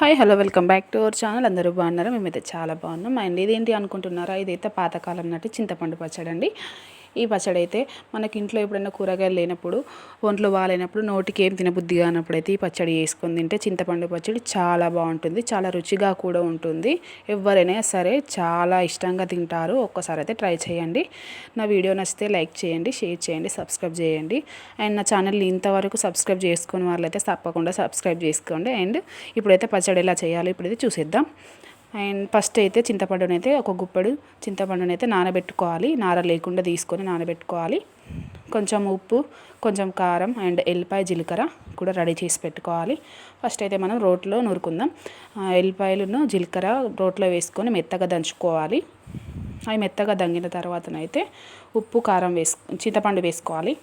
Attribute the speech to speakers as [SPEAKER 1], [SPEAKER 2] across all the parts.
[SPEAKER 1] Hi hello welcome back to our channel. అందరూ బాగున్నారా? మేమైతే చాలా బాగున్నాం. అండ్ ఇదేంటి అనుకుంటున్నారా, ఇదైతే పాతకాలం నాటి చింతపండు పచ్చడి అండి. ఈ పచ్చడి అయితే మనకి ఇంట్లో ఎప్పుడైనా కూరగాయలు లేనప్పుడు, ఒంట్లో బాగాలేనప్పుడు, నోటికి ఏం తినబుద్ధి కానప్పుడు అయితే ఈ పచ్చడి వేసుకొని తింటే చింతపండు పచ్చడి చాలా బాగుంటుంది. చాలా రుచిగా కూడా ఉంటుంది. ఎవరైనా సరే చాలా ఇష్టంగా తింటారు. ఒక్కసారి అయితే ట్రై చేయండి. నా వీడియో నచ్చితే లైక్ చేయండి, షేర్ చేయండి, సబ్స్క్రైబ్ చేయండి. అండ్ నా ఛానల్ని ఇంతవరకు సబ్స్క్రైబ్ చేసుకుని వాళ్ళైతే తప్పకుండా సబ్స్క్రైబ్ చేసుకోండి. అండ్ ఇప్పుడైతే పచ్చడి ఎలా చేయాలో ఇప్పుడైతే చూసేద్దాం. అండ్ ఫస్ట్ అయితే చింతపండుని అయితే ఒక గుప్పెడు చింతపండుని అయితే నానబెట్టుకోవాలి. నార లేకుండా తీసుకొని నానబెట్టుకోవాలి. కొంచెం ఉప్పు, కొంచెం కారం అండ్ ఎల్లిపాయ జీలకర్ర కూడా రెడీ చేసి పెట్టుకోవాలి. ఫస్ట్ అయితే మనం రోట్లో నూరుకుందాం. ఎల్లిపాయలను జీలకర్ర రోట్లో వేసుకొని మెత్తగా దంచుకోవాలి. అవి మెత్తగా దంగిన తర్వాతనైతే ఉప్పు కారం చింతపండు వేసుకోవాలి.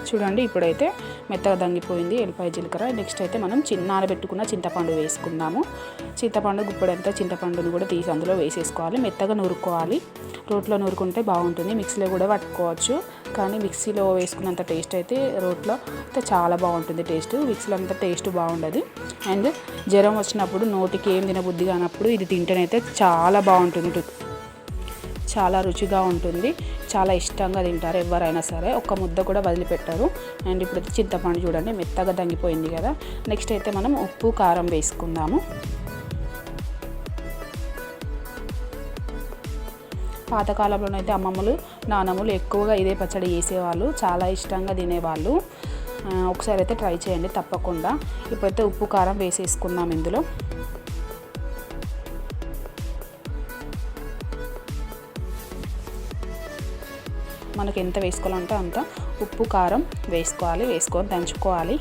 [SPEAKER 1] చూడండి, ఇప్పుడైతే మెత్తగా దంగిపోయింది ఎల్లిపాయ జీలకర్ర. నెక్స్ట్ అయితే మనం నానబెట్టుకున్న చింతపండు వేసుకుందాము. చింతపండు గుప్పెడంతా చింతపండును కూడా తీసి అందులో వేసేసుకోవాలి. మెత్తగా నూరుకోవాలి. రోట్లో నూరుకుంటే బాగుంటుంది. మిక్సీలో కూడా పట్టుకోవచ్చు, కానీ మిక్సీలో వేసుకున్నంత టేస్ట్ అయితే రోట్లో అయితే చాలా బాగుంటుంది. మిక్సీలో అంత టేస్ట్ బాగుండదు. అండ్ జ్వరం వచ్చినప్పుడు, నోటికి ఏం తినబుద్ధి కానప్పుడు ఇది తింటేనైతే చాలా బాగుంటుంది. చాలా రుచిగా ఉంటుంది. చాలా ఇష్టంగా తింటారు ఎవరైనా సరే. ఒక్క ముద్ద కూడా వదిలిపెట్టరు. అండ్ ఇప్పుడు చింతపండు చూడండి మెత్తగా దంగిపోయింది కదా. నెక్స్ట్ అయితే మనం ఉప్పు కారం వేసుకుందాము. పాతకాలంలోనైతే అమ్మమ్మలు నానమ్మలు ఎక్కువగా ఇదే పచ్చడి చేసేవాళ్ళు. చాలా ఇష్టంగా తినేవాళ్ళు. ఒకసారి అయితే ట్రై చేయండి తప్పకుండా. ఇప్పుడైతే ఉప్పు కారం వేసేసుకుందాం. ఇందులో మనకి ఎంత వేసుకోవాలంటే అంత ఉప్పు కారం వేసుకోవాలి. వేసుకొని దంచుకోవాలి.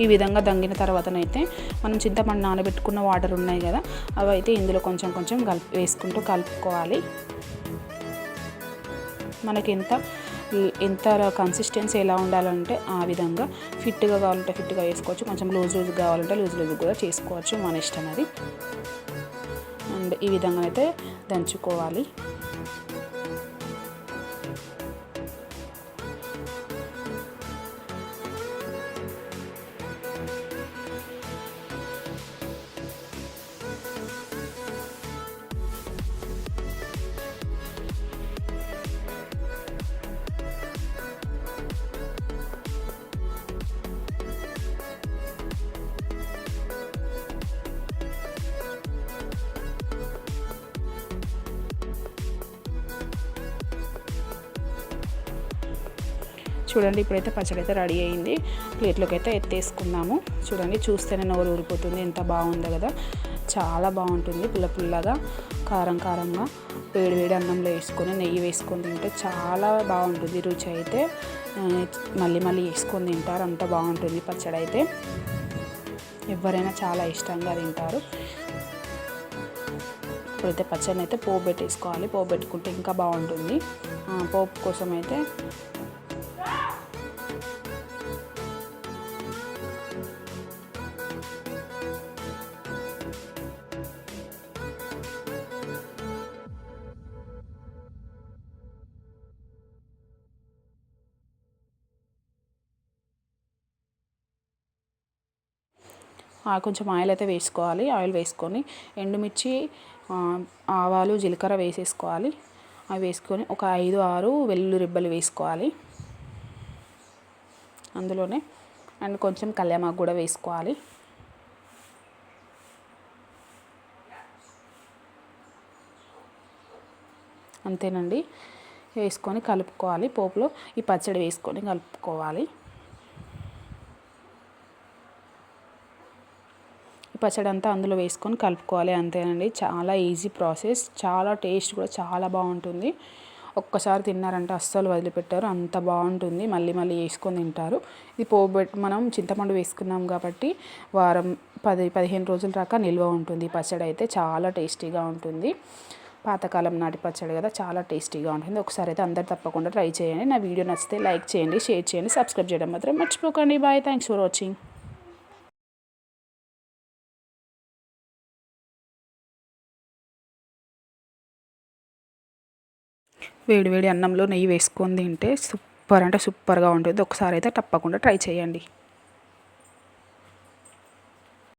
[SPEAKER 1] ఈ విధంగా దంగిన తర్వాతనైతే మనం చింతపండు నానబెట్టుకున్న వాటర్ ఉన్నాయి కదా, అవి అయితే ఇందులో కొంచెం కొంచెం వేసుకుంటూ కలుపుకోవాలి. మనకి ఎంత కన్సిస్టెన్సీ ఎలా ఉండాలంటే ఆ విధంగా. ఫిట్గా కావాలంటే ఫిట్గా వేసుకోవచ్చు, కొంచెం లూజ్ కావాలంటే లూజ్ కూడా చేసుకోవచ్చు, మన ఇష్టం అది. అండ్ ఈ విధంగా అయితే దంచుకోవాలి. చూడండి, ఇప్పుడైతే పచ్చడి అయితే రెడీ అయింది. ప్లేట్లోకి అయితే ఎత్తేసుకున్నాము. చూడండి, చూస్తేనే నోరు ఊరిపోతుంది. ఎంత బాగుందో కదా. చాలా బాగుంటుంది. పుల్లగా కారం కారంగా వేడి అన్నంలో వేసుకొని నెయ్యి వేసుకొని తింటే చాలా బాగుంటుంది. రుచి అయితే మళ్ళీ వేసుకొని తింటారు. అంత బాగుంటుంది పచ్చడి అయితే. ఎవరైనా చాలా ఇష్టంగా తింటారు. ఇప్పుడైతే పచ్చడిని అయితే పోపు పెట్టేసుకోవాలి. పోపు పెట్టుకుంటే ఇంకా బాగుంటుంది. పోపు కోసం అయితే కొంచెం ఆయిల్ అయితే వేసుకోవాలి. ఆయిల్ వేసుకొని ఎండుమిర్చి, ఆవాలు, జీలకర్ర వేసేసుకోవాలి. అవి వేసుకొని ఒక 5-6 వెల్లుల్లి రెబ్బలు వేసుకోవాలి అందులోనే. అండ్ కొంచెం కళ్యామాకు కూడా వేసుకోవాలి. అంతేనండి. వేసుకొని కలుపుకోవాలి. పోపులో ఈ పచ్చడి వేసుకొని కలుపుకోవాలి. ఈ పచ్చడి అంతా అందులో వేసుకొని కలుపుకోవాలి, అంతేనండి. చాలా ఈజీ ప్రాసెస్, చాలా టేస్ట్ కూడా చాలా బాగుంటుంది. ఒక్కసారి తిన్నారంటే అస్సలు వదిలిపెట్టారు, అంత బాగుంటుంది. మళ్ళీ మళ్ళీ వేసుకొని తింటారు. ఇది మనం చింతపండు వేసుకున్నాం కాబట్టి వారం 10-15 రోజుల దాకా నిల్వ ఉంటుంది. ఈ పచ్చడి అయితే చాలా టేస్టీగా ఉంటుంది. పాతకాలం నాటి పచ్చడి కదా, చాలా టేస్టీగా ఉంటుంది. ఒకసారి అయితే అందరు తప్పకుండా ట్రై చేయండి. నా వీడియో నచ్చితే లైక్ చేయండి, షేర్ చేయండి, సబ్స్క్రైబ్ చేయడం మాత్రం మర్చిపోకండి. Bye, thanks for watching. వేడి వేడి అన్నంలో నెయ్యి వేసుకొని తింటే సూపర్ అంటే సూపర్గా ఉంటుంది. ఒకసారి అయితే తప్పకుండా ట్రై చేయండి.